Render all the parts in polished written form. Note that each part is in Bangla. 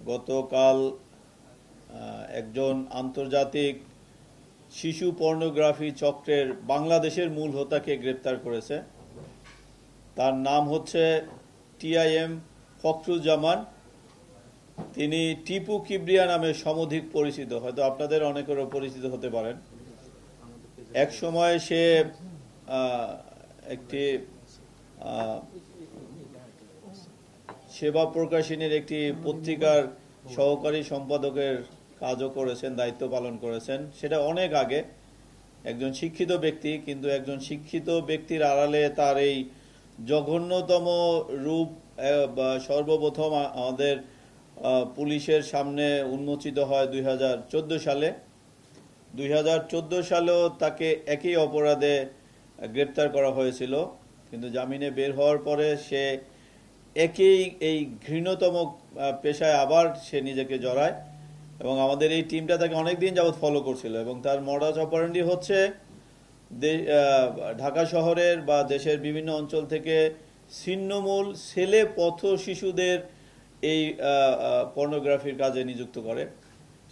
গতকাল একজন আন্তর্জাতিক শিশু পর্নোগ্রাফি চক্রের বাংলাদেশের মূল হোতাকে গ্রেপ্তার করেছে। তার নাম হচ্ছে টিআইএম ফখরুজ্জামান। তিনি টিপু কিবরিয়া নামে সমধিক পরিচিত, হয়তো আপনাদের অনেকেরও পরিচিত হতে পারেন। এক সময় সে একটি সেবা প্রকাশনীর একটি পত্রিকার সহকারী সম্পাদকের কাজও করেছেন, দায়িত্ব পালন করেছেন। সেটা অনেক আগে। একজন শিক্ষিত ব্যক্তি, কিন্তু একজন শিক্ষিত ব্যক্তির আড়ালে তার এই জঘন্যতম রূপ সর্বপ্রথম আমাদের পুলিশের সামনে উন্মোচিত হয় 2014 সালে। 2014 সালেও তাকে একই অপরাধে গ্রেপ্তার করা হয়েছিল, কিন্তু জামিনে বের হওয়ার পরে সে এই ঘৃণ্যতম পেশায় আবার সে নিজেকে জড়ায়। এবং আমাদের এই টিমটা তাকে অনেকদিন যাবৎ ফলো করছিল। এবং তার মডাস অপারেন্ডি হচ্ছে ঢাকা শহরের বা দেশের বিভিন্ন অঞ্চল থেকে ছিন্নমূল ছেলে পথ শিশুদের এই পর্নোগ্রাফির কাজে নিযুক্ত করে।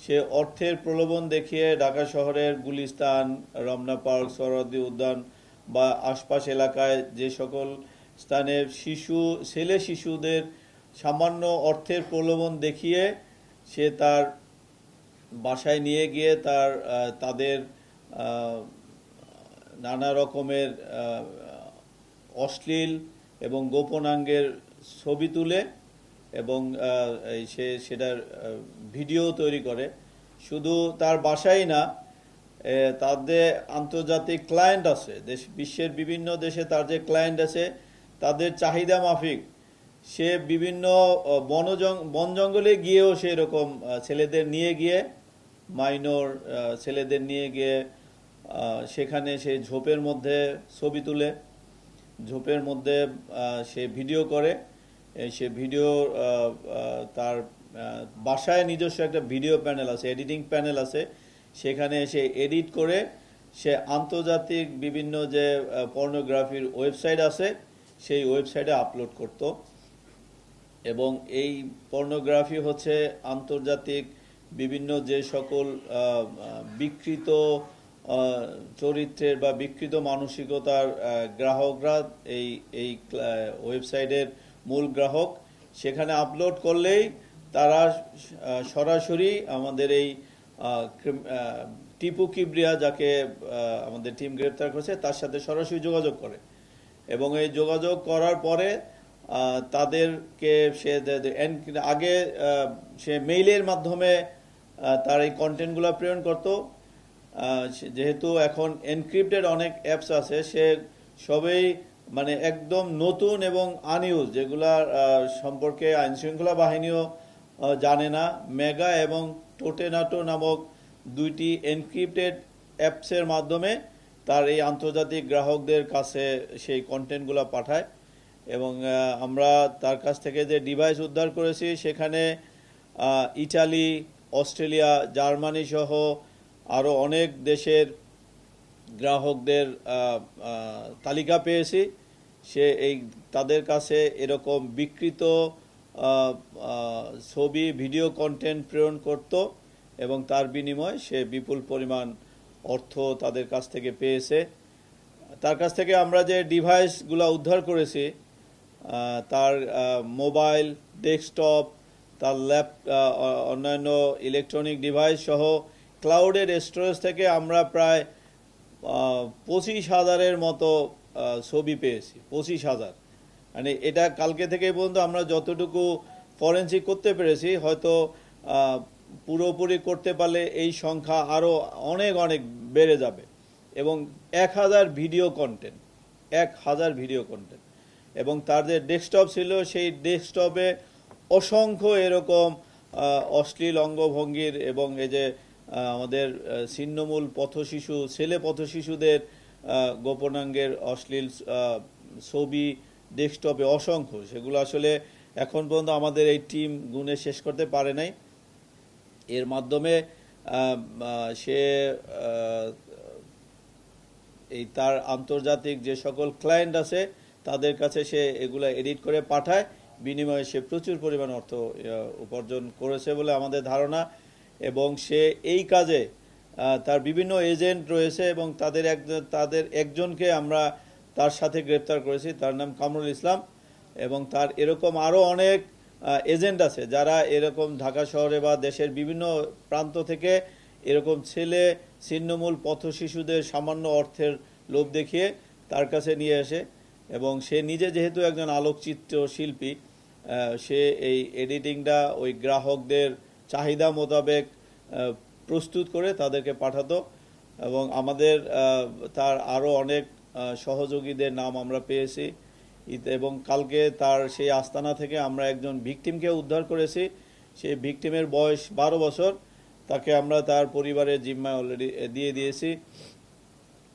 সে অর্থের প্রলোভন দেখিয়ে ঢাকা শহরের গুলিস্তান, রমনা পার্ক, সোহরাওয়ার্দী উদ্যান বা আশপাশ এলাকায় যে সকল স্থানে ছেলে শিশুদের সামান্য অর্থের প্রলোভন দেখিয়ে সে তার বাসায় নিয়ে গিয়ে তাদের নানা রকমের অশ্লীল এবং গোপনাঙ্গের ছবি তুলে এবং সে সেটার ভিডিও তৈরি করে। শুধু তার বাসায় না, তাদের আন্তর্জাতিক ক্লায়েন্ট আছে, বিশ্বের বিভিন্ন দেশে তার যে ক্লায়েন্ট আছে তাদের চাহিদা মাফিক সে বিভিন্ন বন জঙ্গলে গিয়েও সে এরকম ছেলেদের নিয়ে গিয়ে, মাইনর ছেলেদের নিয়ে গিয়ে সেখানে সে ঝোপের মধ্যে ছবি তুলে, ঝোপের মধ্যে সে ভিডিও করে। সে ভিডিও তার বাসায় নিজস্ব একটা ভিডিও প্যানেল আছে, এডিটিং প্যানেল আছে, সেখানে সে এডিট করে সে আন্তর্জাতিক বিভিন্ন যে পর্নোগ্রাফির ওয়েবসাইট আছে সেই ওয়েবসাইটে আপলোড করত। এবং এই পর্নোগ্রাফি হচ্ছে আন্তর্জাতিক বিভিন্ন যে সকল বিকৃত চরিত্রের বা বিকৃত মানসিকতার গ্রাহকরা এই ওয়েবসাইটের মূল গ্রাহক, সেখানে আপলোড করলেই তারা সরাসরি আমাদের এই টিপু কিবরিয়া, যাকে আমাদের টিম গ্রেপ্তার করেছে, তার সাথে সরাসরি যোগাযোগ করে। এবং এই যোগাযোগ করার পরে তাদেরকে সে আগে সে মেইলের মাধ্যমে তার এই কন্টেন্টগুলো প্রেরণ করত। যেহেতু এখন এনক্রিপ্টেড অনেক অ্যাপস আছে, সে সবেই মানে একদম নতুন এবং আনইউজ, যেগুলার সম্পর্কে আইনশৃঙ্খলা বাহিনীও জানে না। মেগা এবং টোটেনাটো নামক দুইটি এনক্রিপ্টেড অ্যাপসের মাধ্যমে তার এই আন্তর্জাতিক গ্রাহকদের কাছে সেই কন্টেন্টগুলো পাঠায়। এবং আমরা তার কাছ থেকে যে ডিভাইস উদ্ধার করেছি সেখানে ইটালি, অস্ট্রেলিয়া, জার্মানি সহ আরও অনেক দেশের গ্রাহকদের তালিকা পেয়েছি। সে তাদের কাছে এরকম বিকৃত ছবি, ভিডিও কন্টেন্ট প্রেরণ করত এবং তার বিনিময়ে সে বিপুল পরিমাণ অর্থ তাদের কাছ থেকে পেয়েছে। তার কাছ থেকে আমরা যে ডিভাইসগুলো উদ্ধার করেছি, তার মোবাইল, ডেস্কটপ, তার অন্যান্য ইলেকট্রনিক ডিভাইস সহ ক্লাউডের স্টোরেজ থেকে আমরা প্রায় 25,000-এর মতো ছবি পেয়েছি। 25,000, মানে এটা কালকে থেকে পর্যন্ত আমরা যতটুকু ফরেনসিক করতে পেরেছি, হয়তো পুরোপুরি করতে পারলে এই সংখ্যা আরও অনেক অনেক বেড়ে যাবে। এবং 1000 ভিডিও কন্টেন্ট, 1000 ভিডিও কন্টেন্ট। এবং তার যে ডেস্কটপ ছিল সেই ডেস্কটপে অসংখ্য এরকম অশ্লীল অঙ্গভঙ্গির এবং এই যে আমাদের ছিন্নমূল পথশিশু, ছেলে পথশিশুদের গোপনাঙ্গের অশ্লীল ছবি ডেস্কটপে অসংখ্য। সেগুলো আসলে এখন পর্যন্ত আমাদের এই টিম গুণে শেষ করতে পারে নাই। এর মাধ্যমে সে তার আন্তর্জাতিক যে সকল ক্লায়েন্ট আছে তাদের কাছে সে এগুলো এডিট করে পাঠায় বিনিময়ে সে প্রচুর পরিমাণ অর্থ উপার্জন করেছে বলে আমাদের ধারণা। এবং সে এই কাজে তার বিভিন্ন এজেন্ট রয়েছে এবং তাদের একজনকে আমরা তার সাথে গ্রেপ্তার করেছি, তার নাম কামরুল ইসলাম। এবং তার এরকম আরও অনেক এজেন্ট আছে যারা এরকম ঢাকা শহরে বা দেশের বিভিন্ন প্রান্ত থেকে এরকম ছেলে ছিন্নমূল পথ শিশুদের সামান্য অর্থের লোভ দেখিয়ে তার কাছে নিয়ে আসে। এবং সে নিজে যেহেতু একজন আলোকচিত্র শিল্পী, সে এই এডিটিংটা ওই গ্রাহকদের চাহিদা মোতাবেক প্রস্তুত করে তাদেরকে পাঠাতো। এবং আমাদের তার আরও অনেক সহযোগীদের নাম আমরা পেয়েছি। এবং কালকে তার সেই আস্তানা থেকে আমরা একজন ভিকটিমকে উদ্ধার করেছি। সেই ভিকটিমের বয়স 12 বছর। তাকে আমরা তার পরিবারের জিম্মায় অলরেডি দিয়ে দিয়েছি।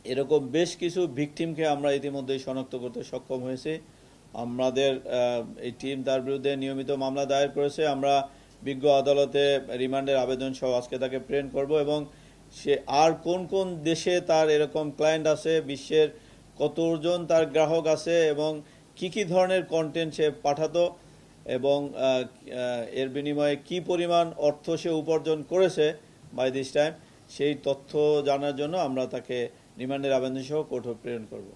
এরকম বেশ কিছু ভিকটিমকে আমরা ইতিমধ্যেই শনাক্ত করতে সক্ষম হয়েছি। আমাদের এই টিম তার বিরুদ্ধে নিয়মিত মামলা দায়ের করেছে। আমরা বিজ্ঞ আদালতে রিমান্ডের আবেদন সহ আজকে তাকে প্রেরণ করব। এবং সে আর কোন কোন দেশে তার এরকম ক্লায়েন্ট আছে, বিশ্বের কতজন তার গ্রাহক আছে এবং কি কি ধরনের কন্টেন্ট সে পাঠাতো এবং এর বিনিময়ে কি পরিমাণ অর্থ সে উপার্জন করেছে বাই দিস টাইম, সেই তথ্য জানার জন্য আমরা তাকে রিমান্ডের আবেদন সহ কোর্টে প্রেরণ করব।